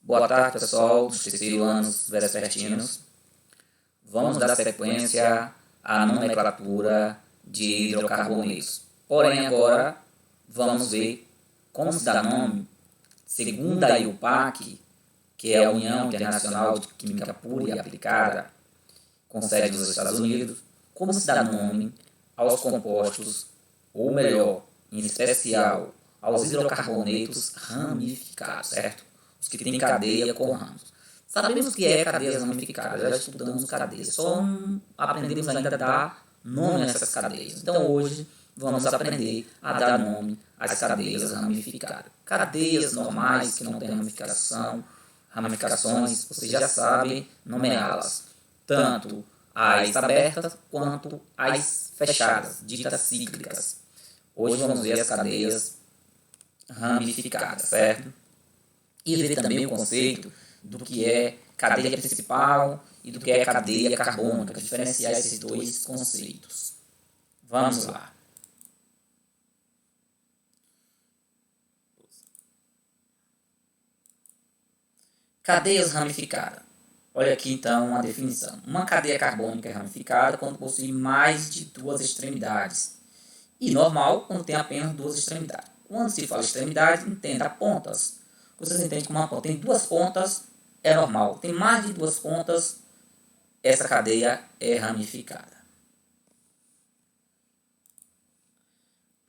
Boa tarde, pessoal dos terceiro anos vespertinos. Vamos dar sequência à nomenclatura de hidrocarbonetos. Porém, agora vamos ver como se dá nome, segundo a IUPAC, que é a União Internacional de Química Pura e Aplicada, com sede nos Estados Unidos, como se dá nome aos compostos, ou melhor, em especial, aos hidrocarbonetos ramificados, certo? Os que têm cadeia com ramos. Sabemos o que é cadeias ramificadas, já estudamos cadeias, só não aprendemos ainda a dar nome a essas cadeias. Então hoje vamos aprender a dar nome às cadeias ramificadas. Cadeias normais que não têm ramificações, vocês já sabem nomeá-las, tanto as abertas quanto as fechadas, ditas cíclicas. Hoje vamos ver as cadeias ramificadas, certo? E ver também o conceito do que é cadeia principal e do que é cadeia carbônica, diferenciar esses dois conceitos. Vamos lá. Cadeias ramificadas. Olha aqui então a definição. Uma cadeia carbônica é ramificada quando possui mais de duas extremidades. E normal quando tem apenas duas extremidades. Quando se fala extremidade, entenda pontas. Vocês entendem como uma ponta tem duas pontas, é normal. Tem mais de duas pontas, essa cadeia é ramificada.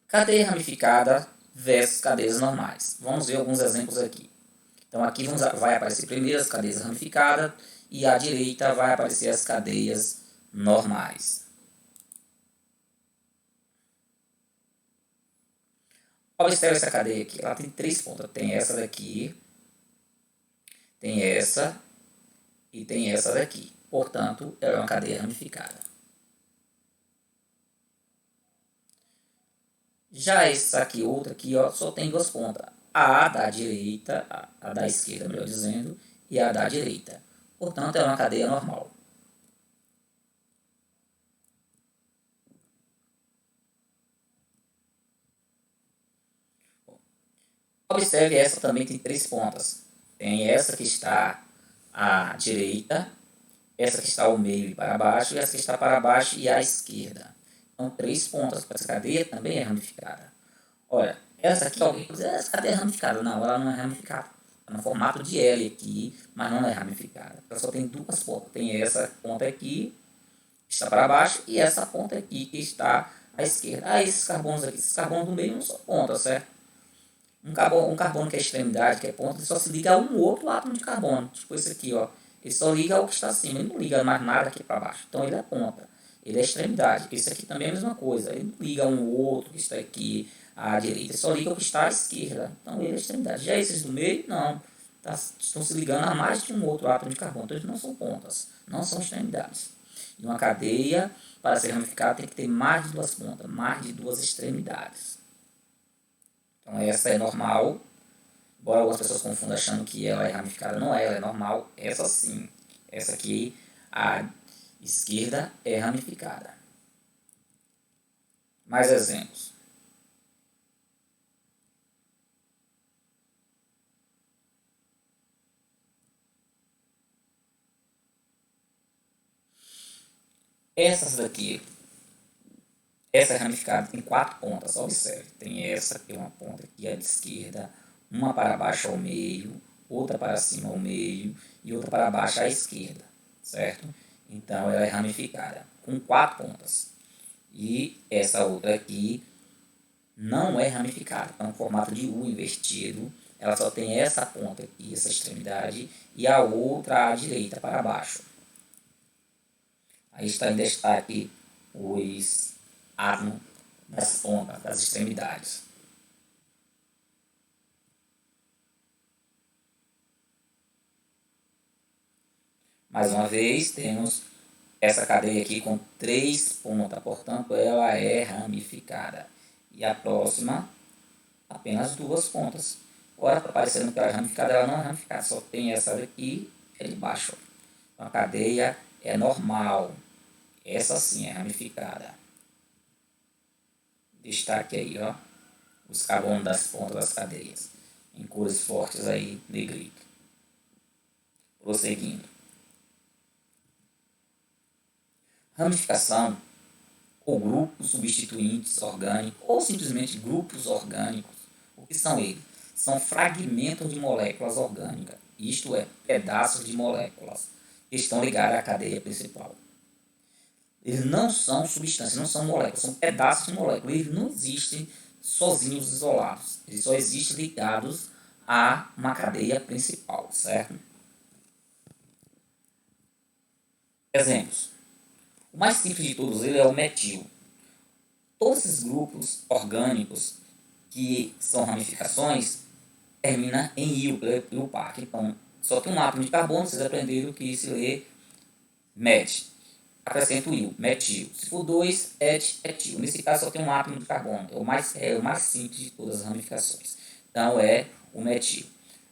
Cadeia ramificada versus cadeias normais. Vamos ver alguns exemplos aqui. Então aqui vai aparecer primeiro as cadeias ramificadas e à direita vai aparecer as cadeias normais. Observe essa cadeia aqui, ela tem três pontas. Tem essa daqui, tem essa e tem essa daqui. Portanto, ela é uma cadeia ramificada. Já essa aqui, outra aqui, ó, só tem duas pontas. A da direita, a da esquerda, melhor dizendo, e a da direita. Portanto, é uma cadeia normal. Observe, essa também tem três pontas. Tem essa que está à direita, essa que está ao meio e para baixo, e essa que está para baixo e à esquerda. Então, três pontas para essa cadeia também é ramificada. Olha, essa aqui, alguém pode dizer, essa cadeia é ramificada. Não, ela não é ramificada. É no formato de L aqui, mas não é ramificada. Ela só tem duas pontas. Tem essa ponta aqui, que está para baixo, e essa ponta aqui, que está à esquerda. Ah, esses carbonos aqui, esses carbonos do meio não são pontas, certo? Um carbono que é extremidade, que é ponta, ele só se liga a um outro átomo de carbono. Tipo esse aqui, ó. Ele só liga ao que está acima, ele não liga mais nada aqui para baixo. Então ele é ponta, ele é extremidade. Esse aqui também é a mesma coisa, ele não liga um outro que está aqui à direita, ele só liga o que está à esquerda. Então ele é extremidade. Já esses do meio, não. Estão se ligando a mais de um outro átomo de carbono. Então eles não são pontas, não são extremidades. E uma cadeia, para ser ramificada, tem que ter mais de duas pontas, mais de duas extremidades. Então essa é normal, embora algumas pessoas confundam achando que ela é ramificada, não é, ela é normal, essa sim. Essa aqui, a esquerda, é ramificada. Mais exemplos. Essas daqui, essa é ramificada, tem quatro pontas, observe. Tem essa, que é uma ponta aqui à esquerda, uma para baixo ao meio, outra para cima ao meio e outra para baixo à esquerda, certo? Então ela é ramificada, com quatro pontas. E essa outra aqui não é ramificada, é um formato de U invertido. Ela só tem essa ponta aqui, essa extremidade, e a outra à direita para baixo. Aí está em destaque os átomos das pontas, das extremidades. Mais uma vez, temos essa cadeia aqui com três pontas, portanto, ela é ramificada. E a próxima, apenas duas pontas. Agora está parecendo que ela é ramificada, ela não é ramificada, só tem essa daqui, é de baixo. Então, a cadeia é normal. Essa sim é ramificada. Destaque aí, ó, os carbonos das pontas das cadeias, em cores fortes aí, negrito. Prosseguindo. Ramificação, ou grupos substituintes orgânicos, ou simplesmente grupos orgânicos. O que são eles? São fragmentos de moléculas orgânicas, isto é, pedaços de moléculas que estão ligados à cadeia principal. Eles não são substâncias, não são moléculas, são pedaços de moléculas. Eles não existem sozinhos, isolados. Eles só existem ligados a uma cadeia principal, certo? Exemplos. O mais simples de todos eles é o metil. Todos esses grupos orgânicos que são ramificações terminam em IU, pelo PAC. Então, só tem um átomo de carbono, vocês aprenderam que se lê met. Acrescento IU, metil. Se for 2, etil. Nesse caso, só tem um átomo de carbono. É o mais simples de todas as ramificações. Então, é o metil.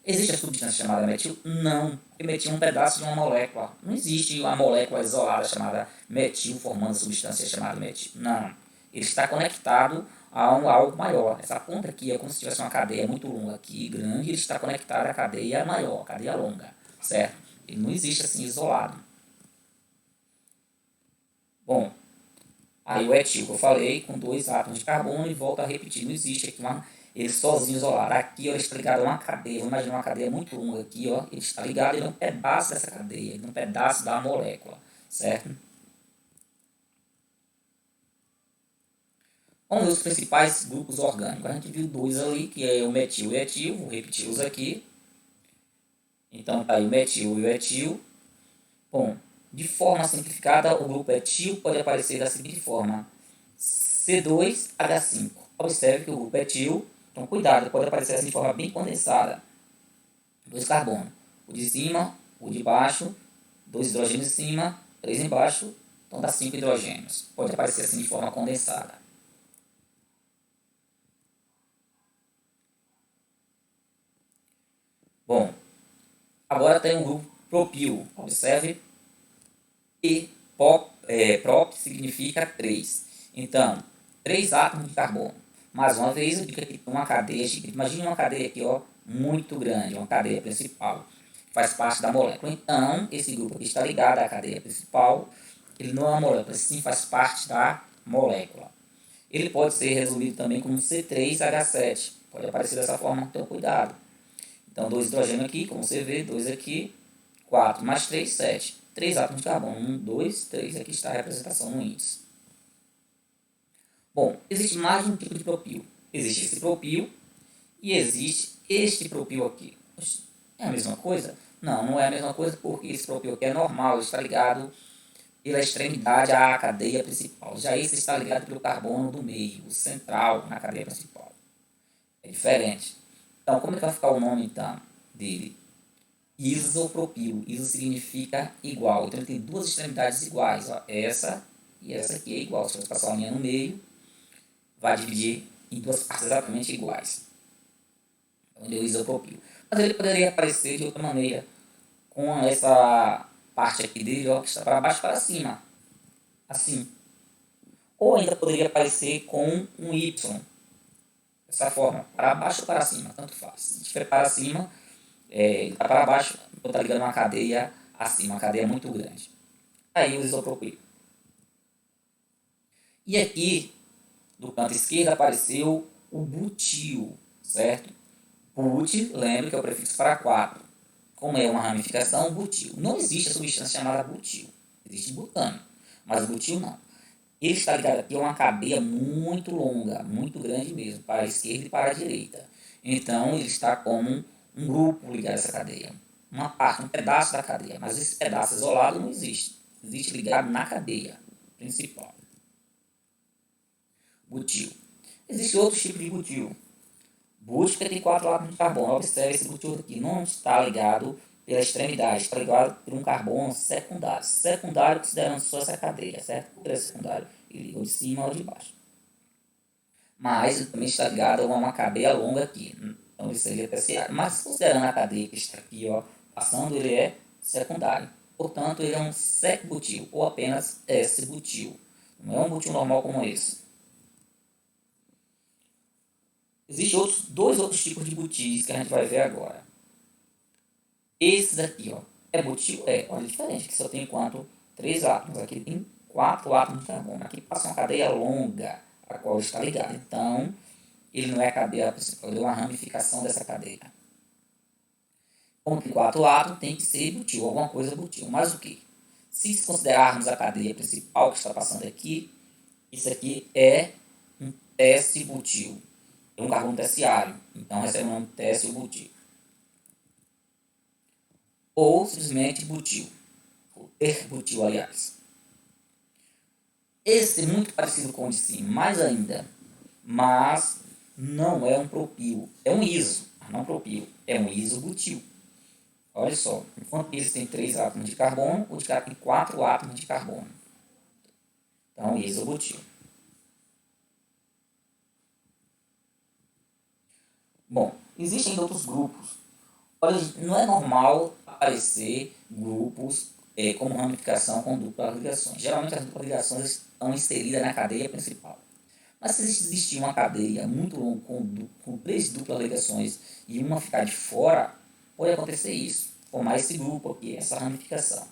Existe a substância chamada metil? Não, porque metil é um pedaço de uma molécula. Não existe uma molécula isolada chamada metil formando substância chamada metil. Não. Ele está conectado a algo maior. Essa ponta aqui é como se tivesse uma cadeia muito longa aqui, grande, e ele está conectado à cadeia maior, cadeia longa, certo? Ele não existe assim isolado. Bom, aí o etil que eu falei, com 2 átomos de carbono, e volta a repetir, não existe aqui ele sozinho isolado. Aqui ó, ele está ligado a uma cadeia, vamos imaginar uma cadeia muito longa aqui, ó, ele está ligado, ele é um pedaço dessa cadeia, ele é um pedaço da molécula, certo? Vamos ver os principais grupos orgânicos. A gente viu 2 ali, que é o metil e o etil, vou repeti-los aqui. Então tá aí o metil e o etil. Bom, de forma simplificada, o grupo etil pode aparecer da seguinte forma: C2H5. Observe que o grupo etil, então cuidado, pode aparecer assim de forma bem condensada. 2 carbonos, o de cima, o de baixo, 2 hidrogênios em cima, 3 embaixo, então dá 5 hidrogênios. Pode aparecer assim de forma condensada. Bom, agora tem um grupo propil. Observe, prop significa 3. Então, 3 átomos de carbono. Mais uma vez, eu digo aqui uma cadeia gigante. Imagine uma cadeia aqui, ó, muito grande, uma cadeia principal, que faz parte da molécula. Então, esse grupo aqui está ligado à cadeia principal. Ele não é uma molécula, sim faz parte da molécula. Ele pode ser resumido também como C3H7. Pode aparecer dessa forma, então cuidado. Então, 2 hidrogênios aqui, como você vê, 2 aqui, 4 mais 3, 7. 3 átomos de carbono, 1, 2, 3. Aqui está a representação no índice. Bom, existe mais de um tipo de propil. Existe esse propil e existe este propil aqui. É a mesma coisa? Não, não é a mesma coisa porque esse propil aqui é normal, está ligado pela extremidade à cadeia principal. Já esse está ligado pelo carbono do meio, o central na cadeia principal. É diferente. Então, como é que vai ficar o nome então dele? Isopropil. Iso significa igual. Então, ele tem 2 extremidades iguais. Ó. Essa e essa aqui é igual. Se você passar uma linha no meio, vai dividir em 2 partes exatamente iguais. Então, ele é o isopropil. Mas ele poderia aparecer de outra maneira, com essa parte aqui dele, ó, que está para baixo e para cima. Assim. Ou ainda poderia aparecer com um Y. Dessa forma, para baixo ou para cima, tanto faz. Se estiver para cima, ele está para baixo, então está ligando uma cadeia acima, uma cadeia muito grande. Aí o isopropil. E aqui, do canto esquerdo, apareceu o butil, certo? But, lembre que é o prefixo para 4. Como é uma ramificação, butil. Não existe a substância chamada butil. Existe butano, mas o butil não. Ele está ligado aqui a uma cadeia muito longa, muito grande mesmo, para a esquerda e para a direita. Então, ele está como um grupo ligado a essa cadeia. Uma parte, um pedaço da cadeia. Mas esse pedaço isolado não existe. Existe ligado na cadeia principal. Butil. Existem outros tipos de butil. Butil que tem 4 átomos de carbono. Observe esse butil aqui. Não está ligado pela extremidade. Está ligado por um carbono secundário. Secundário considerando só essa cadeia, certo? Por é secundário. Ele liga de cima ou de baixo. Mas ele também está ligado a uma cadeia longa aqui. Então ele seria terciário. Mas considerando a cadeia que está aqui, ó, passando, ele é secundário. Portanto, ele é um sec-butil ou apenas S-butil. Não é um butil normal como esse. Existem 2 outros tipos de butis que a gente vai ver agora. Esses aqui, ó, É butil? É, olha, diferente. Aqui só tem quanto? 3 átomos. Aqui tem 4 átomos de carbono. Aqui passa uma cadeia longa, a qual está ligada. Então, ele não é a cadeia principal, ele é uma ramificação dessa cadeia. Como tem 4 átomos, tem que ser butil, alguma coisa butil. Mas o que? Se considerarmos a cadeia principal que está passando aqui, isso aqui é um teste butil. É um carbono terciário. Então, recebe o nome de teste butil. Ou simplesmente butil. Ou terbutil, aliás. Esse é muito parecido com o de cima, mais ainda. Mas não é um propil. É um iso, não propil. É um isobutil. Olha só, enquanto esse tem 3 átomos de carbono, o de cá tem 4 átomos de carbono. Então, isobutil. Bom, existem outros grupos. Olha, não é normal aparecer grupos como ramificação com duplas ligações. Geralmente as duplas ligações estão inseridas na cadeia principal. Mas se existir uma cadeia muito longa com 3 duplas ligações e uma ficar de fora, pode acontecer isso. Formar esse grupo aqui, essa ramificação.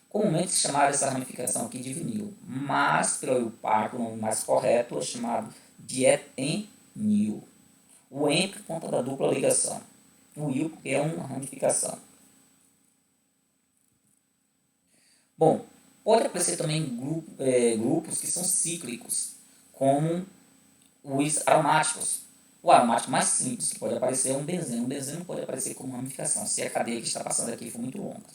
Comumente se chamava essa ramificação aqui de vinil, mas pelo IUPAC, o nome mais correto é chamado de etenil. O en por conta da dupla ligação. O il porque é uma ramificação. Bom, pode aparecer também grupos que são cíclicos, como os aromáticos. O aromático mais simples que pode aparecer é um benzeno. Um benzeno pode aparecer como ramificação, se a cadeia que está passando aqui for muito longa.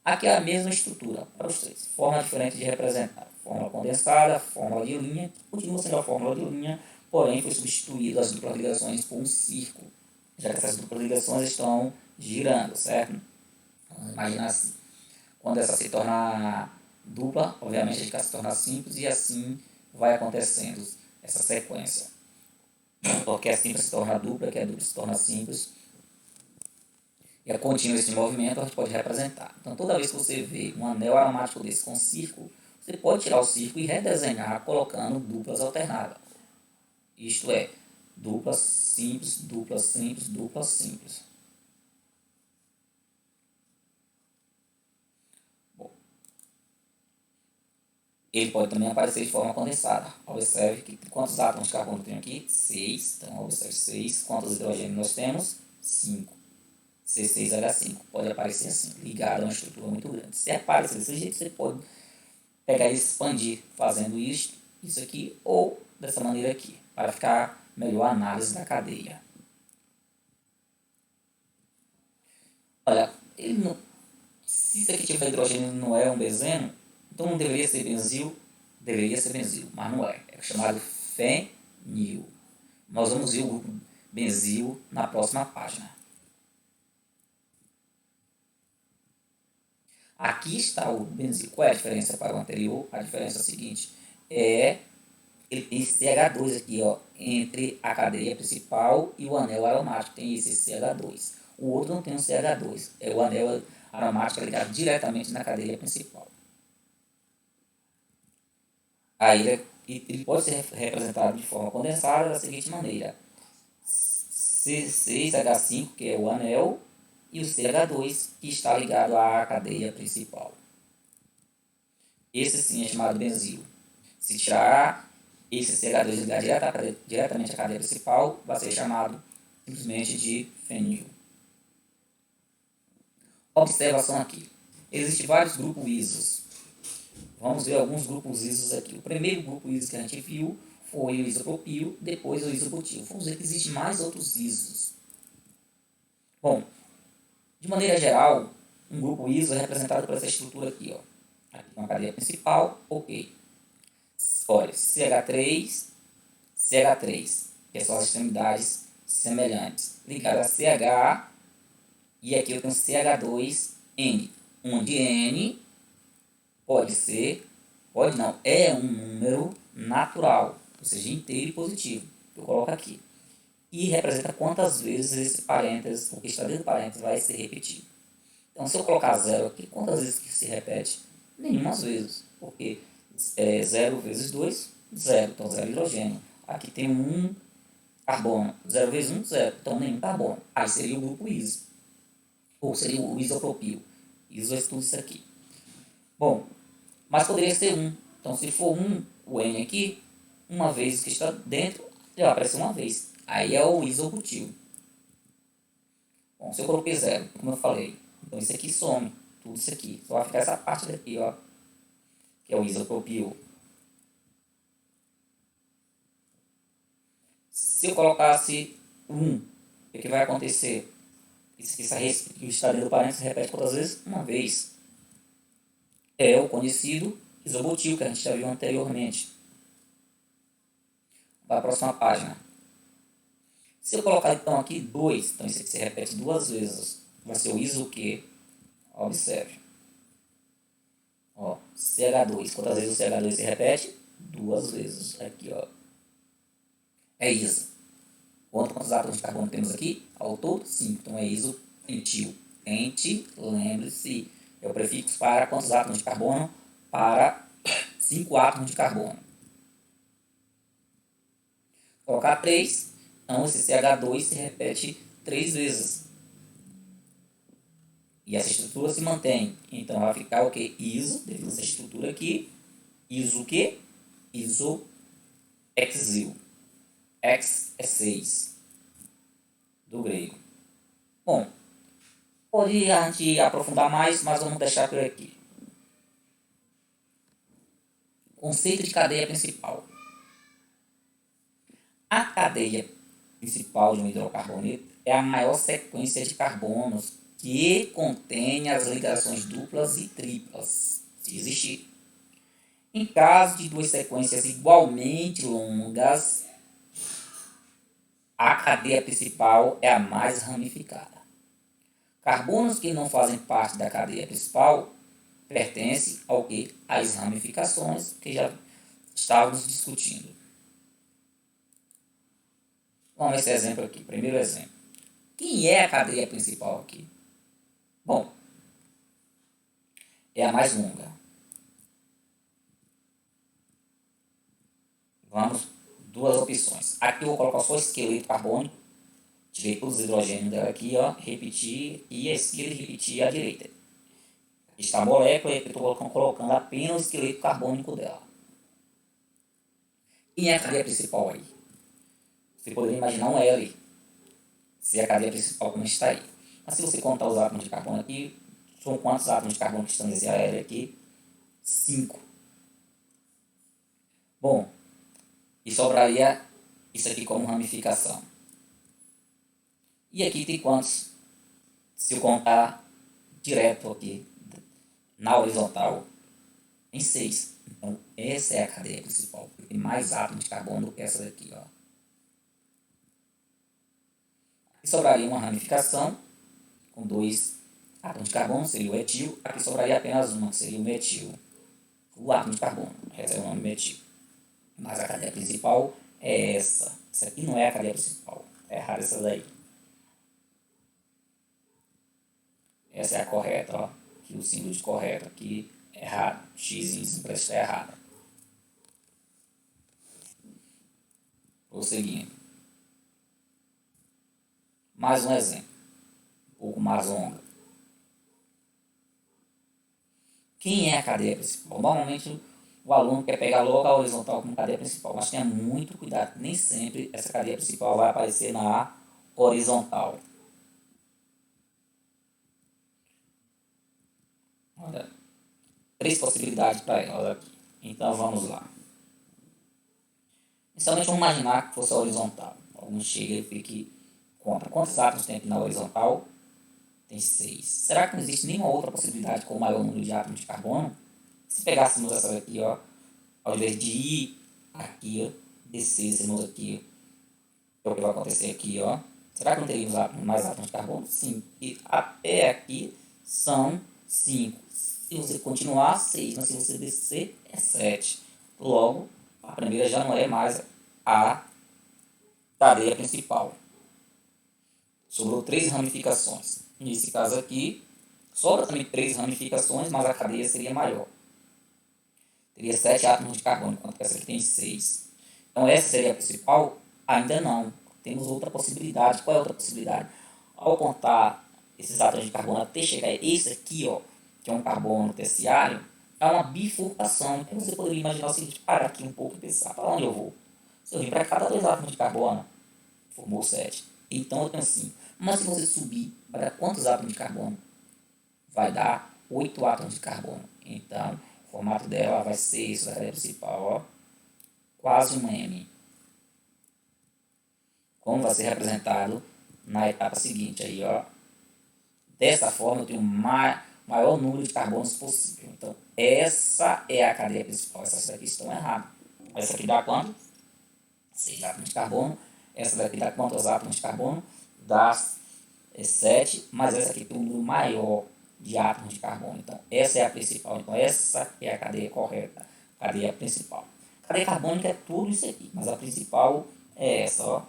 Aqui é a mesma estrutura para os três. Forma diferente de representar. Fórmula condensada, fórmula de linha, continua sendo a fórmula de linha, porém foi substituído as duplas ligações por um círculo, já que essas duplas ligações estão girando, certo? Vamos imaginar assim. Quando essa se torna dupla, obviamente a gente se torna simples e assim vai acontecendo essa sequência. Porque a simples se torna dupla, que a dupla se torna simples. E a contínua esse movimento a gente pode representar. Então, toda vez que você vê um anel aromático desse com círculo, você pode tirar o círculo e redesenhar colocando duplas alternadas. Isto é, duplas simples, duplas simples, duplas simples. Bom, ele pode também aparecer de forma condensada. Observe que quantos átomos de carbono tem aqui? 6. Então, observe 6. Quantos hidrogênios nós temos? 5. C6H5 pode aparecer assim, ligado a uma estrutura muito grande. Se aparecer desse jeito, você pode pegar e expandir fazendo isso aqui ou dessa maneira aqui, para ficar melhor a análise da cadeia. Olha, ele não, se isso aqui tiver hidrogênio não é um benzeno, então não deveria ser benzil, deveria ser benzil, mas não é. É chamado fenil. Nós vamos ver o grupo benzil na próxima página. Aqui está o benzil. Qual é a diferença para o anterior? A diferença é a seguinte, ele tem CH2 aqui, ó, entre a cadeia principal e o anel aromático, tem esse CH2. O outro não tem um CH2, é o anel aromático ligado diretamente na cadeia principal. Aí ele pode ser representado de forma condensada da seguinte maneira: C6H5, que é o anel, e o CH2, que está ligado à cadeia principal. Esse sim é chamado benzil. Se tirar esse CH2 ligar diretamente à cadeia principal, vai ser chamado simplesmente de fenil. Observação aqui. Existem vários grupos isos. Vamos ver alguns grupos isos aqui. O primeiro grupo iso que a gente viu foi o isopropil, depois o isobutil. Vamos ver que existem mais outros isos. Bom, de maneira geral, um grupo iso é representado por essa estrutura aqui, ó. Aqui uma cadeia principal, ok. Olha, CH3, CH3, que são as extremidades semelhantes, ligadas a CH, e aqui eu tenho CH2N, onde N pode ser, pode não, é um número natural, ou seja, inteiro e positivo, que eu coloco aqui. E representa quantas vezes esse parênteses, o que está dentro do parênteses, vai ser repetido. Então, se eu colocar 0 aqui, quantas vezes que se repete? Nenhumas vezes, porque 0 vezes 2, 0, então 0 hidrogênio. Aqui tem 1 carbono, 0 vezes 1, 0, então nenhum carbono. Aí seria o grupo iso, ou seria o isopropil. Iso é tudo isso aqui. Bom, mas poderia ser 1. Então, se for 1, o N aqui, uma vez que está dentro, ele vai aparecer uma vez. Aí é o isobutil. Bom, se eu coloquei 0, como eu falei, então isso aqui some, tudo isso aqui. Só vai ficar essa parte daqui, ó, que é o isopropil. Se eu colocasse 1, o que vai acontecer? Isso aqui está dentro do parênteses, repete quantas vezes? Uma vez. É o conhecido isobutil que a gente já viu anteriormente. Vai para a próxima página. Se eu colocar então aqui 2, então isso aqui se repete 2 vezes. Vai ser o iso Q. Observe. Ó, CH2. Quantas vezes o CH2 se repete? 2 vezes. Aqui, ó. É iso. Quantos átomos de carbono temos aqui? Ao todo, 5. Então é isopentil. Ente, lembre-se, é o prefixo para quantos átomos de carbono? Para 5 átomos de carbono. Colocar 3, então esse CH2 se repete 3 vezes. E essa estrutura se mantém. Então vai ficar o que? Iso, devido a essa estrutura aqui. Iso o quê? Isoexil. Ex é 6. Do grego. Bom, pode a gente aprofundar mais, mas vamos deixar por aqui. Conceito de cadeia principal. A cadeia principal de um hidrocarboneto é a maior sequência de carbonos que contém as ligações duplas e triplas, se existir. Em caso de duas sequências igualmente longas, a cadeia principal é a mais ramificada. Carbonos que não fazem parte da cadeia principal pertencem ao que? Às ramificações que já estávamos discutindo. Vamos ver esse exemplo aqui. Primeiro exemplo. Quem é a cadeia principal aqui? Bom, é a mais longa. Vamos, duas opções. Aqui eu vou colocar só o esqueleto carbônico. Tirei todos os hidrogênios dela aqui, ó. Repetir e a esquerda e repetir a direita. Aqui está a molécula e eu estou colocando apenas o esqueleto carbônico dela. Quem é a cadeia principal aí? Você poderia imaginar um L. Se é a cadeia principal como está aí. Mas se você contar os átomos de carbono aqui, são quantos átomos de carbono que estão nesse L aqui? 5. Bom, e sobraria isso aqui como ramificação. E aqui tem quantos? Se eu contar direto aqui, na horizontal, em 6. Então, essa é a cadeia principal. Tem mais átomos de carbono do que essa daqui, ó. Aqui sobraria uma ramificação com 2 átomos de carbono, seria o etil. Aqui sobraria apenas uma, que seria o metil. O átomo de carbono, esse é o nome metil. Mas a cadeia principal é essa. Essa aqui não é a cadeia principal. É errada essa daí. Essa é a correta, ó. Aqui o símbolo de correto aqui é errado. X parece que é errado. Prosseguindo. Mais um exemplo. Um pouco mais longa. Quem é a cadeia principal? Normalmente o aluno quer pegar logo a horizontal como cadeia principal, mas tenha muito cuidado. Nem sempre essa cadeia principal vai aparecer na horizontal. Olha, 3 possibilidades para ela aqui. Então vamos lá. Inicialmente vamos imaginar que fosse a horizontal. Alguns chega e fique conta. Quantos átomos tem aqui na horizontal? Tem 6. Será que não existe nenhuma outra possibilidade com o maior número de átomos de carbono? Se pegássemos essa daqui, ó, ao invés de ir aqui, ó, descêssemos aqui, é o que vai acontecer aqui, ó. Será que não teríamos mais átomos de carbono? Sim. E até aqui são 5. Se você continuar, 6. Mas se você descer, é 7. Logo, a primeira já não é mais a cadeia principal. Sobrou 3 ramificações. Nesse caso aqui, sobra também 3 ramificações, mas a cadeia seria maior. Teria 7 átomos de carbono, enquanto essa aqui tem 6. Então essa seria a principal? Ainda não. Temos outra possibilidade. Qual é a outra possibilidade? Ao contar esses átomos de carbono até chegar a esse aqui, ó, que é um carbono terciário, é uma bifurcação. Então você poderia imaginar o seguinte, parar aqui um pouco e pensar, para onde eu vou? Se eu vim para cada 2 átomos de carbono, formou 7. Então eu tenho 5. Mas se você subir, vai dar quantos átomos de carbono? Vai dar 8 átomos de carbono. Então, o formato dela vai ser isso, da cadeia principal, ó, quase um M. Como vai ser representado na etapa seguinte aí, ó. Dessa forma eu tenho o maior número de carbonos possível. Então, essa é a cadeia principal. Essas daqui estão erradas. Essa aqui dá quanto? 6 átomos de carbono. Essa daqui dá quantos átomos de carbono? Dá 7, mas essa aqui tem um número maior de átomos de carbono. Então, essa é a principal. Então, essa é a cadeia correta. Cadeia principal. Cadeia carbônica é tudo isso aqui, mas a principal é essa, ó.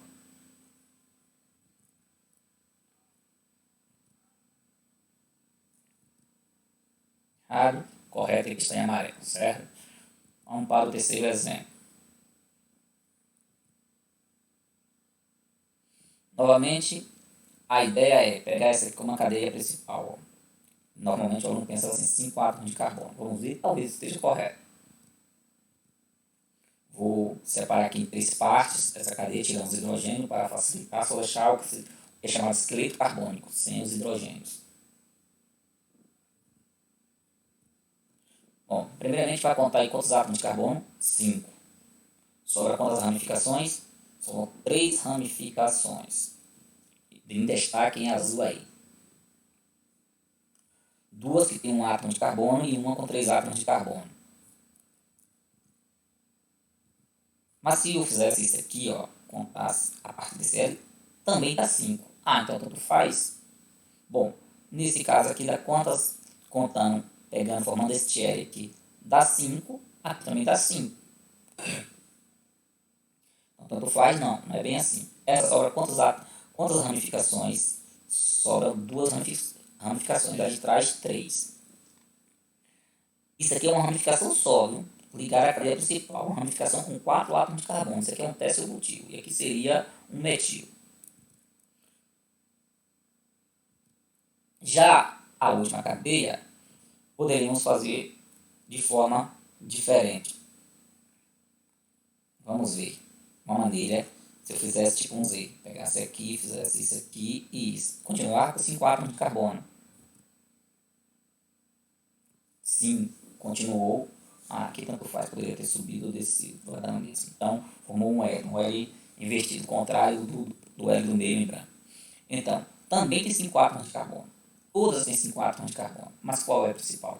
Errado, correto, que está em amarelo, certo? Vamos para o terceiro exemplo. Novamente, a ideia é pegar essa aqui como uma cadeia principal. Ó. Normalmente o aluno pensa assim, 5 átomos de carbono. Vamos ver, talvez esteja correto. Vou separar aqui em 3 partes essa cadeia, tirando os hidrogênios para facilitar, só deixar o que é chamado de esqueleto carbônico, sem os hidrogênios. Bom, primeiramente vai contar aí quantos átomos de carbono? 5. Sobra quantas ramificações? São 3 ramificações. Em destaque em azul aí. 2 que tem um átomo de carbono e uma com 3 átomos de carbono. Mas se eu fizesse isso aqui, ó, contasse a partir desse L, também dá 5. Ah, então tanto faz? Bom, nesse caso aqui dá quantas, contando, pegando, formando este L aqui, dá 5, aqui também dá 5. Então tanto faz? Não, não é bem assim. Essa sobra quantas ramificações? Sobram 2 ramificações, já de trás 3. Isso aqui é uma ramificação só, viu? Ligar a cadeia principal, uma ramificação com 4 átomos de carbono. Isso aqui é um tércio-butil. E aqui seria um metil. Já a última cadeia, poderíamos fazer de forma diferente. Vamos ver. Uma maneira, se eu fizesse tipo um Z. Pegasse aqui, fizesse isso aqui e isso. Continuar com 5 átomos de carbono. Sim, continuou. Aqui tanto faz, poderia ter subido ou descido, vai dar mesmo. Então, formou um L invertido, contrário do L do meio em branco. Então, também tem 5 átomos de carbono. Todas têm 5 átomos de carbono, mas qual é a principal?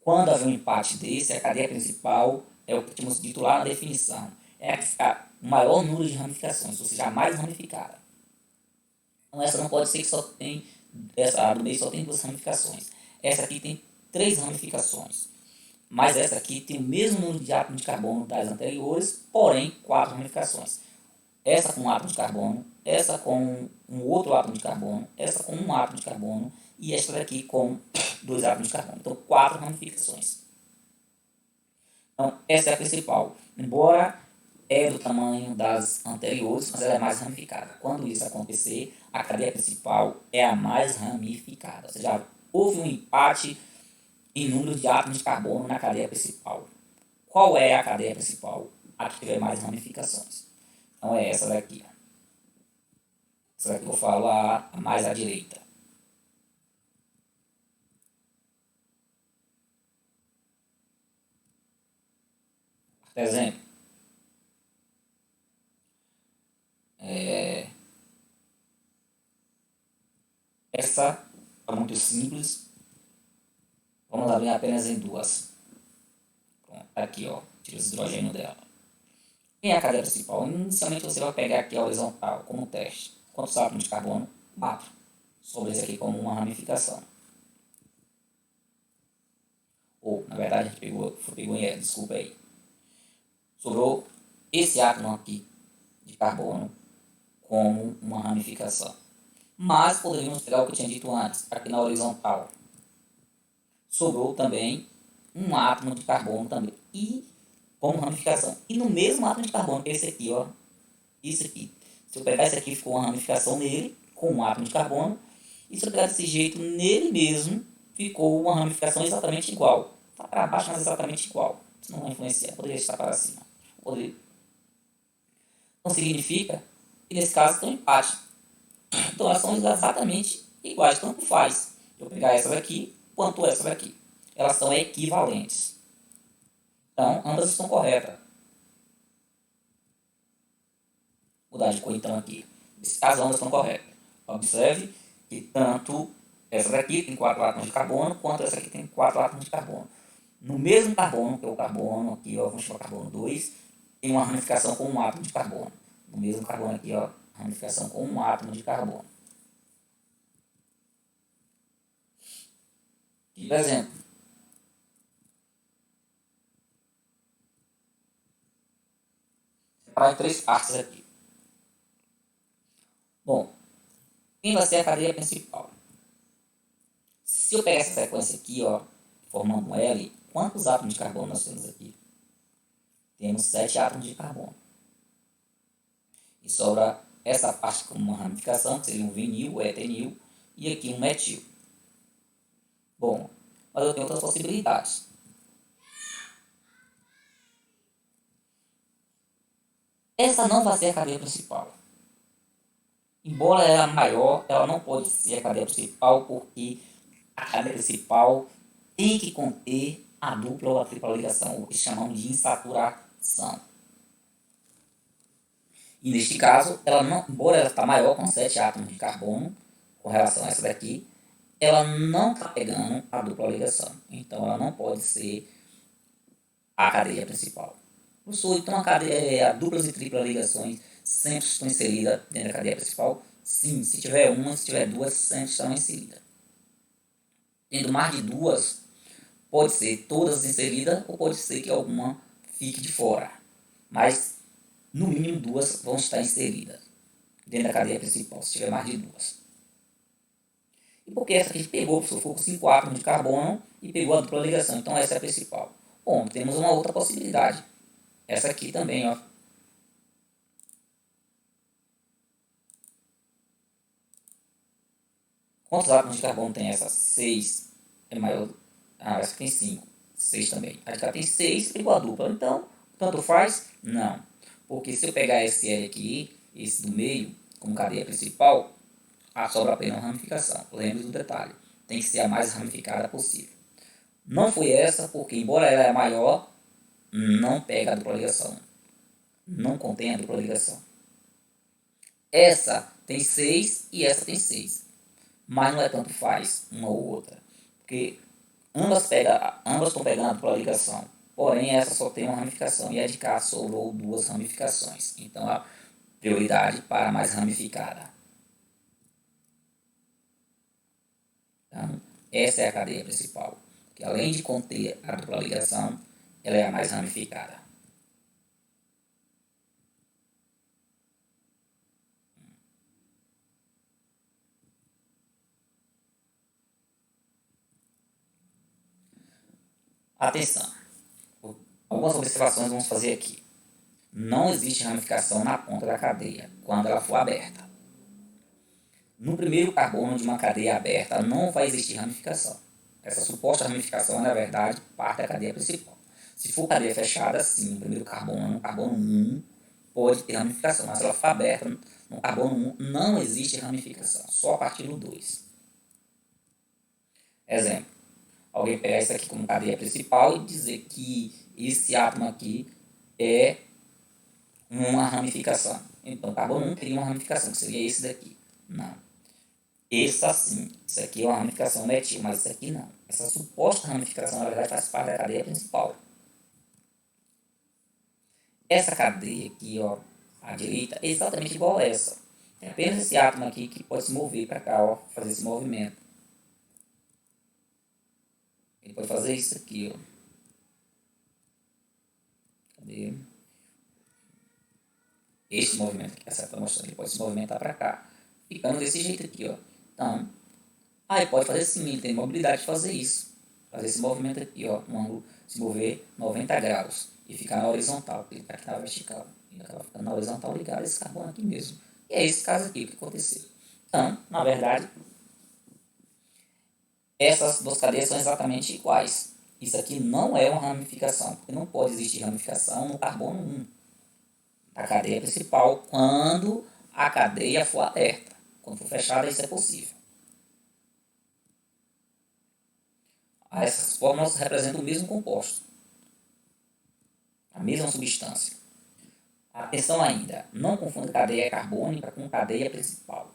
Quando haver um empate desse, a cadeia principal é o que tínhamos dito lá na definição. É a que fica o maior número de ramificações, ou seja, a mais ramificada. Então, essa não pode ser que só tem, essa do meio só tem 2 ramificações. Essa aqui tem 3 ramificações. Mas essa aqui tem o mesmo número de átomos de carbono das anteriores, porém 4 ramificações. Essa com um átomo de carbono, essa com um outro átomo de carbono, essa com um átomo de carbono e esta daqui com 2 átomos de carbono. Então 4 ramificações. Então essa é a principal. Embora é do tamanho das anteriores, mas ela é mais ramificada. Quando isso acontecer, a cadeia principal é a mais ramificada. Ou seja, houve um empate em número de átomos de carbono na cadeia principal. Qual é a cadeia principal? A que tiver mais ramificações. Então é essa daqui. Essa daqui eu vou falar mais à direita. Por exemplo, essa é muito simples. Vamos abrir apenas em 2. Pronto, aqui, ó, tira os hidrogênio dela. Quem é a cadeia principal? Inicialmente você vai pegar aqui a horizontal como teste. Quantos átomos de carbono? 4. Sobre esse aqui como uma ramificação. Ou, na verdade, a gente pegou em L, desculpa aí. Sobrou esse átomo aqui de carbono como uma ramificação. Mas poderíamos pegar o que eu tinha dito antes, aqui na horizontal. Sobrou também um átomo de carbono também. E como ramificação. E no mesmo átomo de carbono, que é esse aqui, ó. Isso aqui. Se eu pegar esse aqui, ficou uma ramificação nele, com um átomo de carbono. E se eu pegar desse jeito nele mesmo, ficou uma ramificação exatamente igual. Está para baixo, mas exatamente igual. Isso não vai influenciar, poderia estar para cima. Poderia. Não significa que nesse caso tem um empate. Então elas são exatamente iguais, tanto faz eu pegar essa daqui quanto essa daqui. Elas são equivalentes. Então, ambas estão corretas. Vou mudar de cor então aqui. Nesse caso, ambas estão corretas. Observe que tanto essa daqui tem 4 átomos de carbono, quanto essa aqui tem 4 átomos de carbono. No mesmo carbono, que é o carbono aqui, ó, vamos chamar carbono 2, tem uma ramificação com um átomo de carbono. No mesmo carbono aqui, ó, ramificação com um átomo de carbono. E, por exemplo, separar em 3 partes aqui. Bom, quem vai ser a cadeia principal? Se eu pegar essa sequência aqui, ó, formando um L, quantos átomos de carbono nós temos aqui? Temos 7 átomos de carbono. E sobra essa parte como uma ramificação, que seria um vinil, etenil, e aqui um metil. Bom, mas eu tenho outras possibilidades. Essa não vai ser a cadeia principal. Embora ela maior, ela não pode ser a cadeia principal, porque a cadeia principal tem que conter a dupla ou a tripla ligação, o que chamamos de insaturação. E neste caso, ela não, embora ela está maior, com 7 átomos de carbono, com relação a essa daqui, ela não está pegando a dupla ligação. Então, ela não pode ser a cadeia principal. Professor, então a duplas e triplas ligações sempre estão inseridas dentro da cadeia principal? Sim, se tiver uma, se tiver duas, sempre estão inseridas. Tendo mais de duas, pode ser todas inseridas ou pode ser que alguma fique de fora. Mas, no mínimo, duas vão estar inseridas dentro da cadeia principal, se tiver mais de duas. E porque essa aqui pegou, ficou com 5 átomos de carbono e pegou a dupla ligação, então essa é a principal. Bom, temos uma outra possibilidade. Essa aqui também, ó. Quantos átomos de carbono tem essa? 6 é maior. Ah, essa tem 5. 6 também. A de cá tem 6 igual a dupla. Então, tanto faz? Não. Porque se eu pegar esse L aqui, esse do meio, como cadeia principal, sobra apenas uma ramificação. Lembre do detalhe. Tem que ser a mais ramificada possível. Não foi essa, porque embora ela é maior, não pega a dupla ligação. Não contém a dupla ligação. Essa tem 6 e essa tem 6. Mas não é tanto faz uma ou outra. Porque ambas estão pegando a dupla ligação. Porém, essa só tem uma ramificação. E a de cá sobrou 2 ramificações. Então, a prioridade para a mais ramificada. Então, essa é a cadeia principal. Que além de conter a dupla ligação, ela é a mais ramificada. Atenção! Algumas observações vamos fazer aqui. Não existe ramificação na ponta da cadeia quando ela for aberta. No primeiro carbono de uma cadeia aberta não vai existir ramificação. Essa suposta ramificação é, na verdade, parte da cadeia principal. Se for cadeia fechada, sim, no primeiro carbono, no carbono 1, pode ter ramificação. Mas se ela for aberta, no carbono 1 não existe ramificação, só a partir do 2. Exemplo, alguém pegar isso aqui como cadeia principal e dizer que esse átomo aqui é uma ramificação. Então, o carbono 1 teria uma ramificação, que seria esse daqui. Não. Esse assim, isso aqui é uma ramificação metil, mas isso aqui não. Essa suposta ramificação, na verdade, faz parte da cadeia principal. Essa cadeia aqui, ó, à direita, é exatamente igual a essa. É apenas esse átomo aqui que pode se mover para cá, ó, fazer esse movimento. Ele pode fazer isso aqui, ó. Cadê? Esse movimento que a seta está mostrando, ele pode se movimentar para cá, ficando desse jeito aqui, ó. Então, ele pode fazer sim, ele tem mobilidade de fazer isso. Fazer esse movimento aqui, ó, um ângulo, se mover 90 graus e ficar na horizontal, porque ele está aqui na vertical. Ele acaba ficando na horizontal ligado a esse carbono aqui mesmo. E é esse caso aqui o que aconteceu. Então, na verdade, essas duas cadeias são exatamente iguais. Isso aqui não é uma ramificação, porque não pode existir ramificação no carbono 1 da cadeia principal quando a cadeia for aberta. Quando for fechada, isso é possível. Essas fórmulas representam o mesmo composto, a mesma substância. Atenção ainda, não confunda cadeia carbônica com cadeia principal.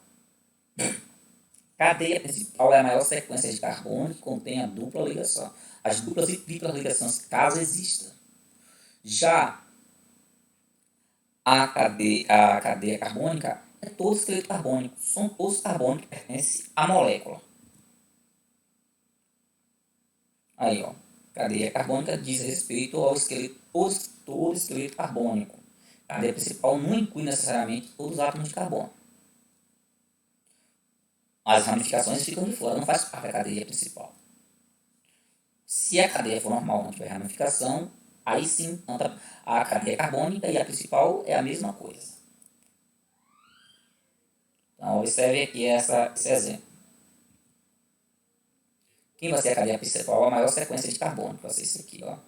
Cadeia principal é a maior sequência de carbono que contém a dupla ligação. As duplas e triplas ligações, caso exista. Já a cadeia carbônica é todo esqueleto carbônico. São todos carbonos que pertencem à molécula. Aí, ó. Cadeia carbônica diz respeito ao esqueleto, todo esqueleto carbônico. Cadeia principal não inclui necessariamente todos os átomos de carbono. As ramificações ficam de fora, não faz parte da cadeia principal. Se a cadeia for normal, não tiver ramificação, aí sim, a cadeia carbônica e a principal é a mesma coisa. Então, observe aqui esse exemplo. Quem vai ser a cadeia principal? A maior sequência de carbono, vai ser isso aqui, ó.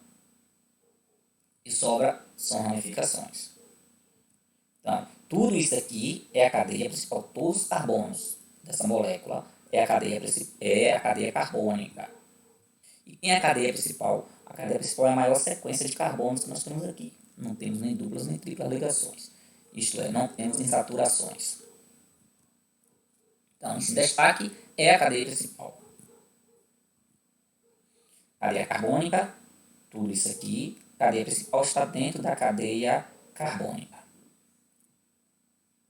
E sobra são ramificações. Então, tudo isso aqui é a cadeia principal. Todos os carbonos dessa molécula é a cadeia carbônica. E quem é a cadeia principal? A cadeia principal é a maior sequência de carbonos que nós temos aqui. Não temos nem duplas nem triplas ligações. Isto é, não temos insaturações. Então, esse destaque é a cadeia principal. Cadeia carbônica, tudo isso aqui. Cadeia principal está dentro da cadeia carbônica.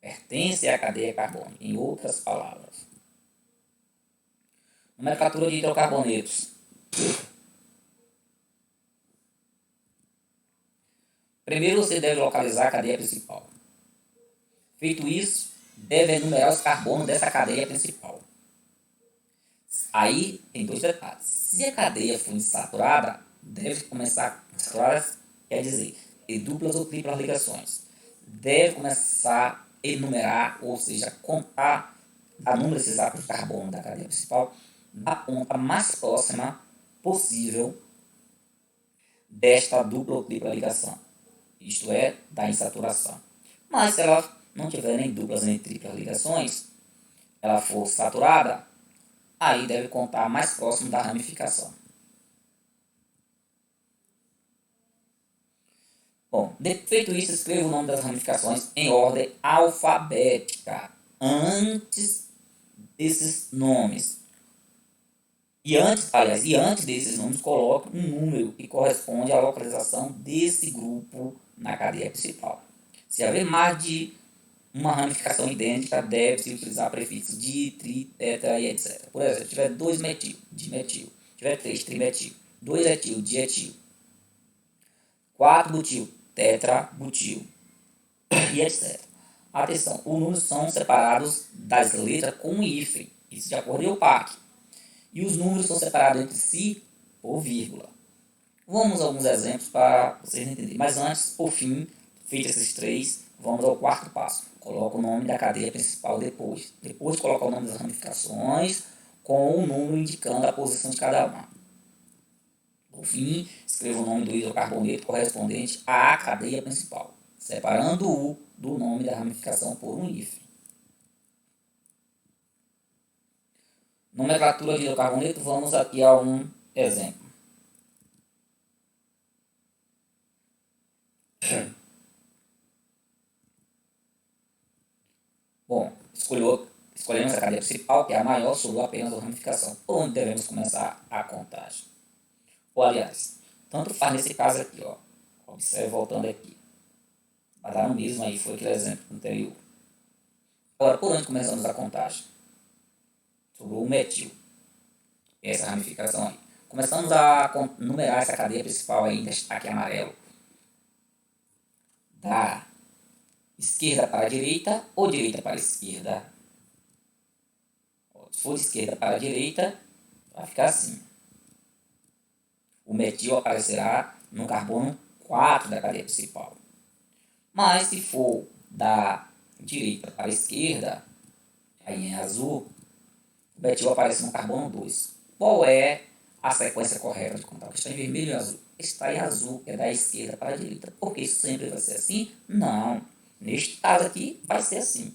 Pertence à cadeia carbônica, em outras palavras. Nomenclatura de hidrocarbonetos. Primeiro você deve localizar a cadeia principal. Feito isso, deve enumerar os carbonos dessa cadeia principal. Aí tem dois detalhes. Se a cadeia for insaturada, deve começar insaturadas, quer dizer, ter duplas ou triplas ligações. Deve começar a enumerar, ou seja, contar a número desses átomos de carbono da cadeia principal da ponta mais próxima possível desta dupla ou tripla ligação. Isto é, da insaturação. Mas se ela não tiver nem duplas nem triplas ligações, ela for saturada, aí deve contar mais próximo da ramificação. Bom, feito isso, escreva o nome das ramificações em ordem alfabética, antes desses nomes. E antes desses nomes, coloque um número que corresponde à localização desse grupo na cadeia principal. Se haver mais de uma ramificação idêntica, deve-se utilizar prefixos di, tri, tetra e etc. Por exemplo, se tiver 2 metil, dimetil, se tiver 3 trimetil, 2 etil, dietil, 4 butil, tetrabutil e etc. Atenção, os números são separados das letras com um hífen, isso de acordo com o PAC. E os números são separados entre si por vírgula. Vamos a alguns exemplos para vocês entenderem. Mas antes, por fim, feitos esses três, vamos ao quarto passo. Coloca o nome da cadeia principal depois. Depois coloca o nome das ramificações com o número indicando a posição de cada uma. Por fim, escreva o nome do hidrocarboneto correspondente à cadeia principal, separando-o do nome da ramificação por um hífen. Nomenclatura de hidrocarboneto, vamos aqui a um exemplo. Bom, escolhemos a cadeia principal, que é a maior, sobrou apenas a ramificação. Por onde devemos começar a contagem? Ou, aliás, tanto faz nesse caso aqui, ó. Observe voltando aqui. Vai dar no mesmo aí, foi aquele exemplo anterior. Agora, por onde começamos a contagem? Sobrou o metil. Essa ramificação aí. Começamos a numerar essa cadeia principal aí em destaque amarelo. Da esquerda para a direita ou direita para a esquerda. Se for de esquerda para a direita, vai ficar assim. O metil aparecerá no carbono 4 da cadeia principal. Mas se for da direita para a esquerda, aí em azul, o metil aparece no carbono 2. qual é a sequência correta de contar? Está em vermelho e azul. Está em azul, é da esquerda para a direita. Por que isso sempre vai ser assim? Não. Neste caso aqui, vai ser assim.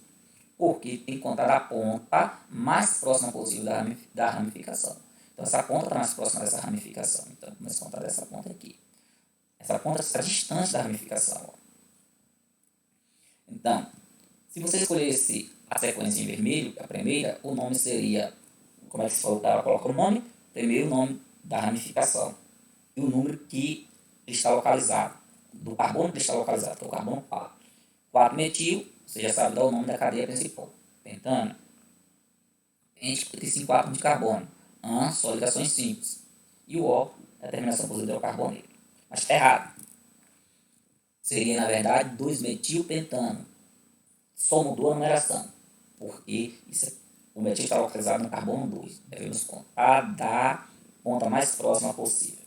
Porque tem que contar da ponta mais próxima possível da ramificação. Então, essa ponta está mais próxima dessa ramificação. Então, vamos contar dessa ponta aqui. Essa ponta está distante da ramificação. Ó. Então, se você escolhesse a sequência em vermelho, a primeira, o nome seria, como é que se coloca o nome? Primeiro o nome da ramificação e o número que está localizado, do carbono que está localizado, que é o carbono 4. 4-metil, você já sabe dar o nome da cadeia principal. Pentano, pente, tem 5 átomos de carbono. An, só ligações simples. E o O, é a terminação por hidrocarboneto. Mas está errado. Seria, na verdade, 2-metilpentano. Só mudou a numeração, porque o metil está localizado no carbono 2. Devemos contar da ponta mais próxima possível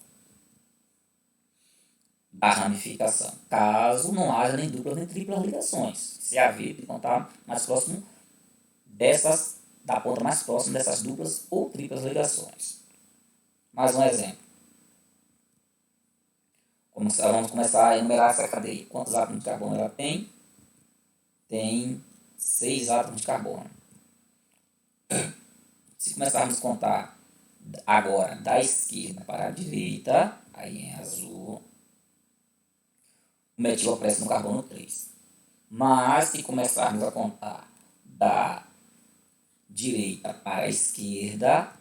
da ramificação, caso não haja nem duplas nem triplas ligações. Se haver, de contar mais próximo da ponta mais próxima dessas duplas ou triplas ligações. Mais um exemplo. Vamos começar a enumerar essa cadeia. Quantos átomos de carbono ela tem? Tem 6 átomos de carbono. Se começarmos a contar agora da esquerda para a direita, aí em azul, o metil aparece no carbono 3. Mas se começarmos a contar da direita para a esquerda,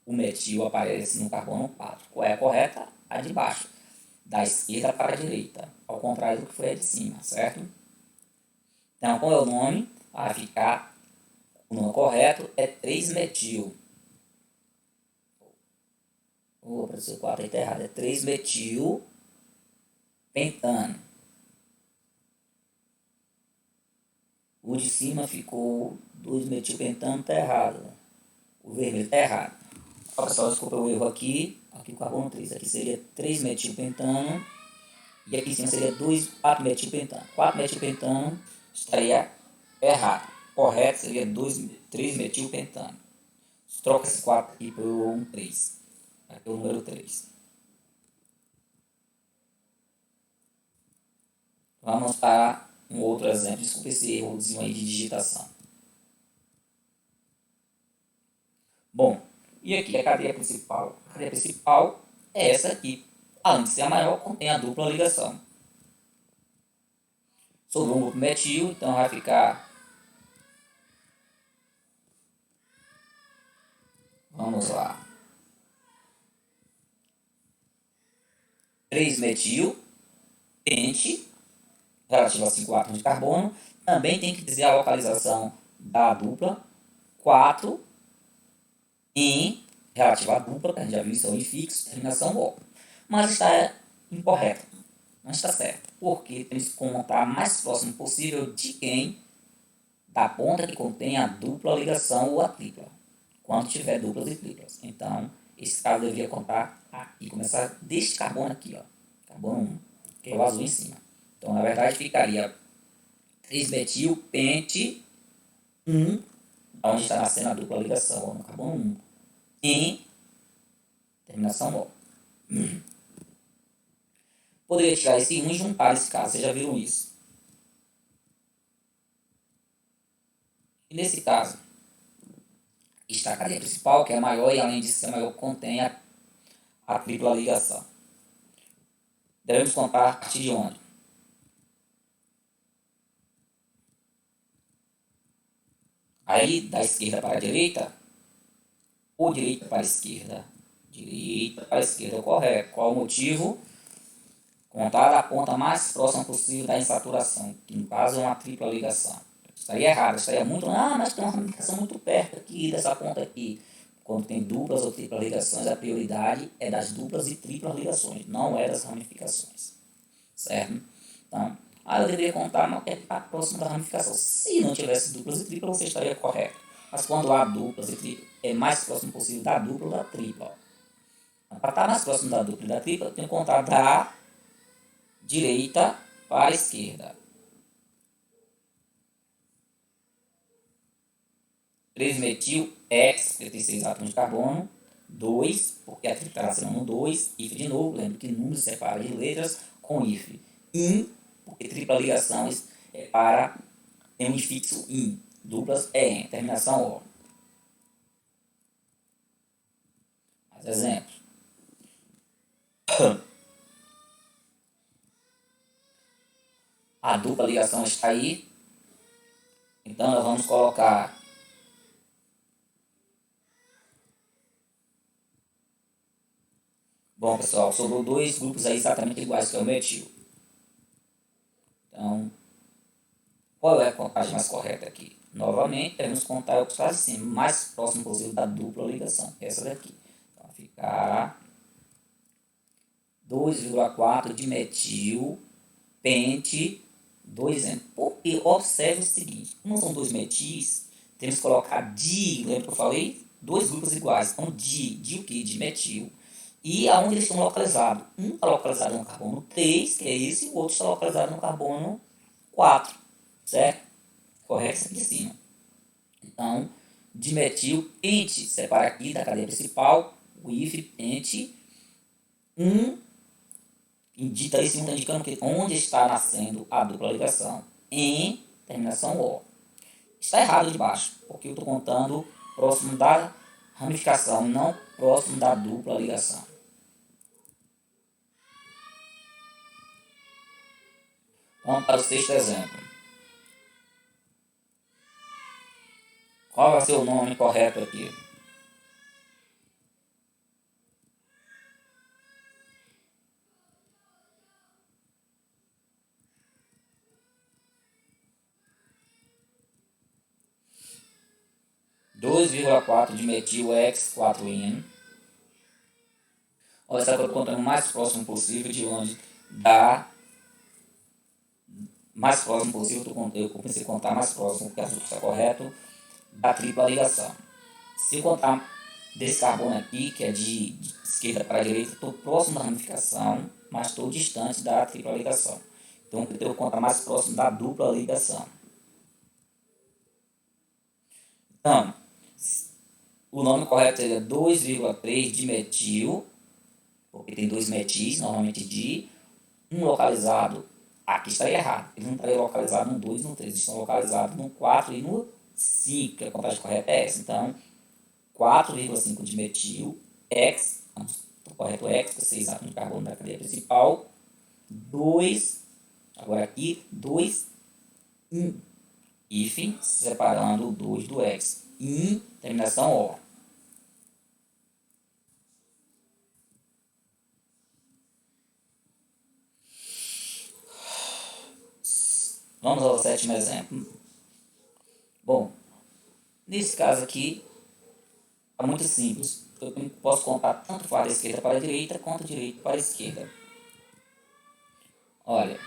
o metil aparece no carbono 4. Qual é a correta? A de baixo. Da esquerda para a direita. Ao contrário do que foi a de cima, certo? Então, qual é o nome? Vai ficar, o nome correto é 3-metil. Apareceu 4 aí, tá errado. É 3-metil pentano. O de cima ficou 2-metilpentano, tá errado. O vermelho tá errado. Pessoal, desculpa o erro aqui. Aqui o carbono 3. Aqui seria 3-metilpentano. E aqui em cima seria 4-metilpentano. 4-metilpentano estaria errado. Correto seria 3-metilpentano. Troca esse 4 aqui por um 3. Aqui é o número 3. Vamos para um outro exemplo. Desculpa esse errozinho aí de digitação. Bom, e aqui a cadeia principal. A cadeia principal é essa aqui. Além de ser a maior, contém a dupla ligação. Sobrou um grupo metil, então vai ficar... Vamos lá. 3-metil, pente, relativo a 5 átomos de carbono. Também tem que dizer a localização da dupla. 4 em relativo à dupla, que a gente já viu isso é o infixo, terminação O. Mas está incorreto. Não está certo. Porque temos que contar mais próximo possível de quem? Da ponta que contém a dupla ligação ou a tripla. Quando tiver duplas e triplas. Então, esse caso deveria contar aqui. Começar deste carbono aqui, ó. Carbono 1, que é o azul em cima. Então, na verdade, ficaria 3-metil, pente, 1, onde está nascendo a dupla ligação, ó, no carbono 1, em terminação O. Poderia tirar esse 1 e juntar esse caso. Vocês já viram isso. E nesse caso, está a cadeia principal, que é maior, e além disso ser maior, contém a tripla ligação. Devemos contar a partir de onde? Aí, da esquerda para a direita, ou direita para a esquerda? Direita para a esquerda é o correto. Qual o motivo? Contar da ponta mais próxima possível da insaturação, que no caso é uma tripla ligação. Estaria errado, estaria muito... mas tem uma ramificação muito perto aqui, dessa ponta aqui. Quando tem duplas ou triplas ligações, a prioridade é das duplas e triplas ligações, não é das ramificações. Certo? Então, eu deveria contar no que está próximo da ramificação. Se não tivesse duplas e triplas, você estaria correto. Mas quando há duplas e triplas, é mais próximo possível da dupla ou da tripla. Então, para estar mais próximo da dupla e da tripla, eu tenho que contar da direita para a esquerda. 3-metil, X, 36 átomos de carbono, 2, porque a tripla está sendo 2, if de novo, lembra que número separa de letras com if. In, porque tripla ligação é para tem um infixo in, duplas é em, terminação o. Mais exemplos. A dupla ligação está aí, então nós vamos colocar bom, pessoal, sobrou dois grupos aí exatamente iguais, que é o metil. Então, qual é a contagem mais correta aqui? Novamente, devemos contar o que está acima, mais próximo possível da dupla ligação, essa daqui. Então, vai ficar 2,4 de metil, pente, 2N. Porque observe o seguinte, como são dois metis, temos que colocar di, lembra que eu falei? Dois grupos iguais. Então, di o que? De metil. E aonde eles estão localizados? Um está localizado no carbono 3, que é esse, e o outro está localizado no carbono 4, certo? Correto isso aqui de cima. Então, dimetil, pente, separa aqui da cadeia principal, o if, pente, 1, indica esse 1 está indicando que onde está nascendo a dupla ligação, em terminação O. Está errado de baixo, porque eu estou contando próximo da ramificação, não próximo da dupla ligação. Vamos para o sexto exemplo. Qual vai ser o nome correto aqui? Dois vírgula quatro de metil X4N. Olha, essa eu estou contando o mais próximo possível de onde dá. Mais próximo possível, eu comecei a contar mais próximo, porque a está correto, da tripla ligação. Se eu contar desse carbono aqui, que é de esquerda para a direita, estou próximo da ramificação, mas estou distante da tripla ligação. Então, eu tenho que contar mais próximo da dupla ligação. Então, o nome correto seria 2,3 de metil, porque tem dois metis, normalmente de um localizado. Aqui estaria errado. Ele não estaria localizado no 2 e no 3. Eles estão localizados no 4 e no 5. A contagem correta é essa. Então, 4,5 de metil, X, o correto X, que é 6 átomos de carbono da cadeia principal, 2, agora aqui, 2, in, hífen, separando o 2 do X, in, terminação O. Vamos ao sétimo exemplo. Bom, nesse caso aqui, é muito simples. Eu posso contar tanto para a esquerda para a direita, quanto a direita para a esquerda. Olha,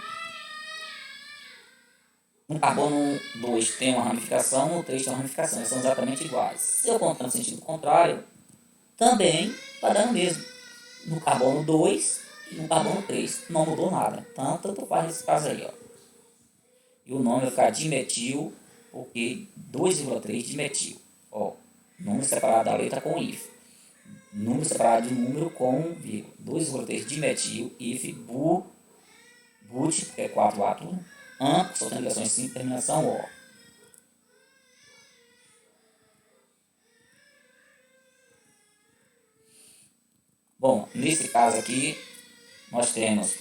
no carbono 2 tem uma ramificação, no 3 tem uma ramificação. Eles são exatamente iguais. Se eu contar no sentido contrário, também vai dar o mesmo. No carbono 2 e no carbono 3. Não mudou nada. Então, tanto faz nesse caso aí, ó. E o nome vai ficar dimetil, porque 2,3 dimetil. Ó, número separado da letra com if. Número separado de número com vírgula. 2,3 dimetil, if, but, que é 4 átomos, an, só tem ligações 5, terminação O. Bom, nesse caso aqui, nós temos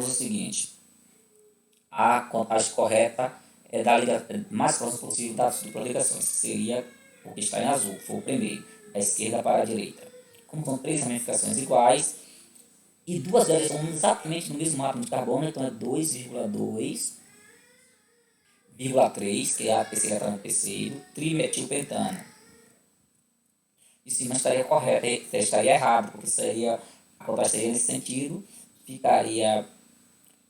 o seguinte: a contagem correta é da mais próxima possível das duplas ligações, que seria o que está em azul, foi o primeiro, da esquerda para a direita. Como são três ramificações iguais, e duas delas estão exatamente no mesmo átomo de carbono, então é 2,2,3, que é a terceira está no terceiro, trimetilpentano. E se não estaria correto, estaria errado, porque seria, a contagem seria nesse sentido, ficaria a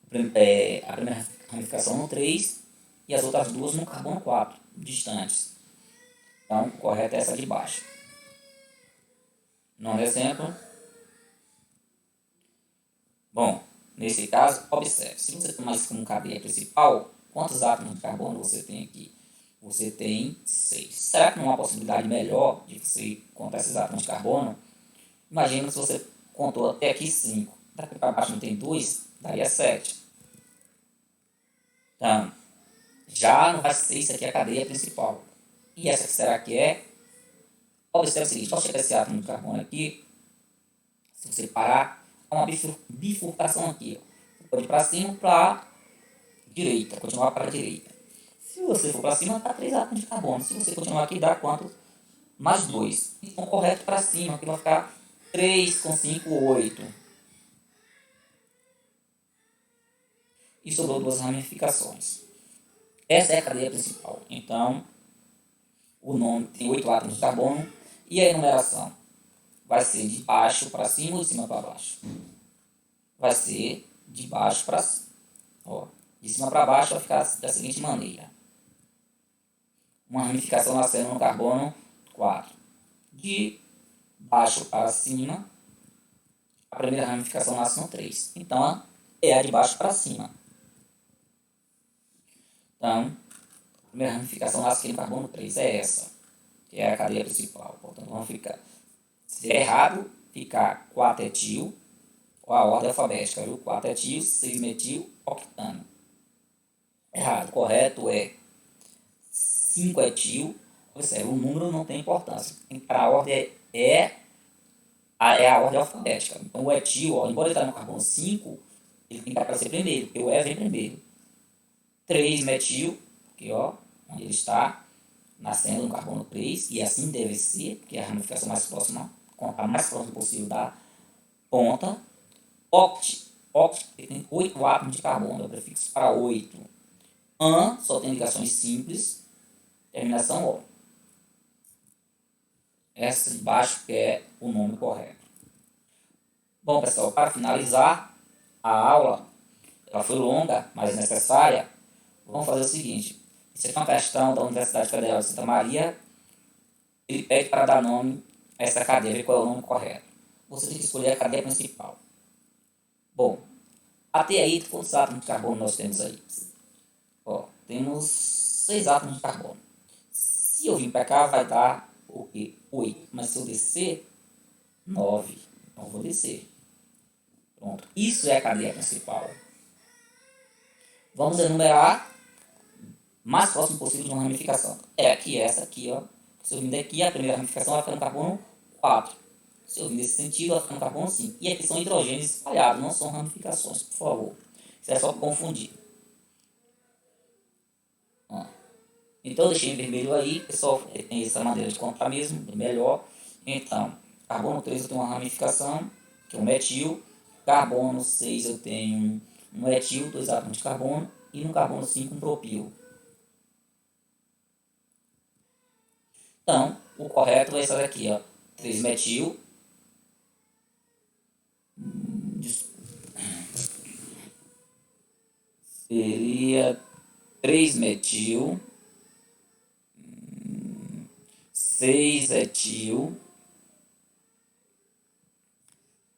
primeira ramificação no 3 e as outras duas no carbono 4, distantes. Então, o correto é essa de baixo. Nono exemplo. Bom, Nesse caso, observe, se você tomar isso como cadeia principal, quantos átomos de carbono você tem aqui? Você tem 6. Será que não há uma possibilidade melhor de você contar esses átomos de carbono? Imagina se você contou até aqui 5. Daqui para baixo não tem 2, daria 7. Então, já não vai ser isso aqui a cadeia principal. E essa que será que é? Observe o seguinte, ao chegar esse átomo de carbono aqui, se você parar, há uma bifurcação aqui. Você pode ir para cima ou para a direita, continuar para a direita. Se você for para cima, dá 3 átomos de carbono. Se você continuar aqui, dá quantos? Mais 2. Então, correto para cima, que vai ficar 3 com 5, 8. E sobrou 2 ramificações. Essa é a cadeia principal. Então, o nome tem 8 átomos de carbono e a enumeração vai ser de baixo para cima ou de cima para baixo? Vai ser de baixo para cima. Ó, de cima para baixo vai ficar da seguinte maneira. Uma ramificação nascendo no carbono 4. De baixo para cima, a primeira ramificação nasce no 3. Então, é a de baixo para cima. Então, a primeira ramificação nasce aqui no carbono 3. É essa, que é a cadeia principal. Portanto, vamos ficar... Se é errado, ficar 4-etil, ou a ordem alfabética, viu? 4-etil, 6-metil, octano. Errado. Correto é 5-etil. Observe, o número não tem importância. A ordem é a ordem alfabética. Então, o etil, ó, embora ele esteja no carbono 5, ele tem que aparecer primeiro, porque o E vem primeiro. 3-metil, porque ó, onde ele está, nascendo no carbono 3, e assim deve ser, porque é a ramificação mais próxima, a mais próxima possível da ponta. Oct tem 8 átomos de carbono, é o prefixo para 8. An só tem ligações simples, terminação O. Essa de baixo é o nome correto. Bom, pessoal, para finalizar a aula, ela foi longa, mas necessária. Vamos fazer o seguinte. Isso aqui é uma questão da Universidade Federal de Santa Maria. Ele pede para dar nome a essa cadeia, ver qual é o nome correto. Você tem que escolher a cadeia principal. Bom, até aí, quantos átomos de carbono nós temos aí? Ó, temos 6 átomos de carbono. Se eu vir para cá, vai dar o quê? 8. Mas se eu descer, 9. Então, eu vou descer. Pronto. Isso é a cadeia principal. Vamos enumerar mais próximo possível de uma ramificação. É aqui, essa aqui, ó. Se eu vir daqui, a primeira ramificação vai ficar no carbono 4. Se eu vir nesse sentido, vai ficar no carbono 5. E aqui são hidrogênios espalhados, não são ramificações, por favor. Isso é só confundir. Ó. Então, eu deixei em vermelho aí, pessoal, tem essa maneira de contar mesmo, é melhor. Então, carbono 3 eu tenho uma ramificação, que é um metil. Carbono 6 eu tenho um etil, 2 átomos de carbono. E no carbono 5 um propil. Então, o correto é essa daqui, ó. 3-metil. Seria 3-metil. 6-etil.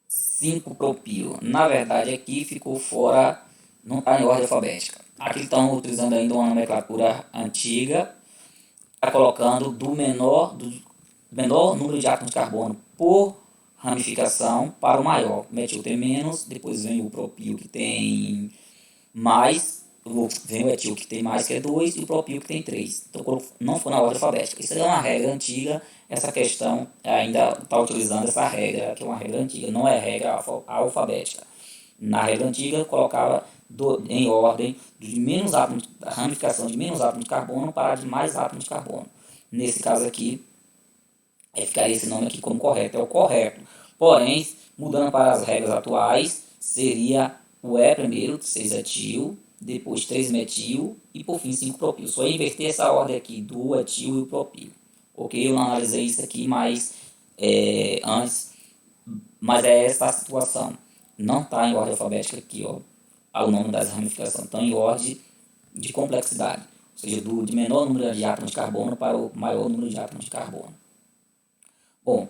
5-propil. Na verdade, aqui ficou fora, não está em ordem alfabética. Aqui estão utilizando ainda uma nomenclatura antiga, está colocando do menor número de átomos de carbono por ramificação para o maior. O metil tem menos, depois vem o propil que tem mais, vem o etil que tem mais, que é 2, e o propil que tem 3. Então não foi na ordem alfabética. Isso é uma regra antiga, essa questão ainda está utilizando essa regra, que é uma regra antiga, não é regra alfabética. Na regra antiga, colocava em ordem de menos átomos, a ramificação de menos átomos de carbono para de mais átomos de carbono. Nesse caso aqui, ficaria esse nome aqui como correto, é o correto. Porém, mudando para as regras atuais, seria o E primeiro, 6-etil, depois 3-metil e por fim 5-propil. Só inverter essa ordem aqui do etil e o propil. Ok? Eu não analisei isso aqui mais antes, mas é essa a situação. Não está em ordem alfabética aqui, ó, o nome das ramificações. Estão em ordem de complexidade, ou seja, de menor número de átomos de carbono para o maior número de átomos de carbono. Bom,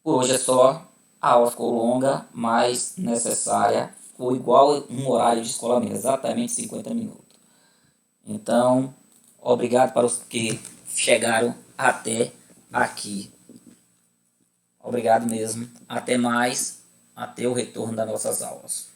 por hoje é só. A aula ficou longa, mas necessária. ficou igual um horário de escola mesmo, exatamente 50 minutos. Então, obrigado para os que chegaram até aqui. Obrigado mesmo. Até mais. Até o retorno das nossas aulas.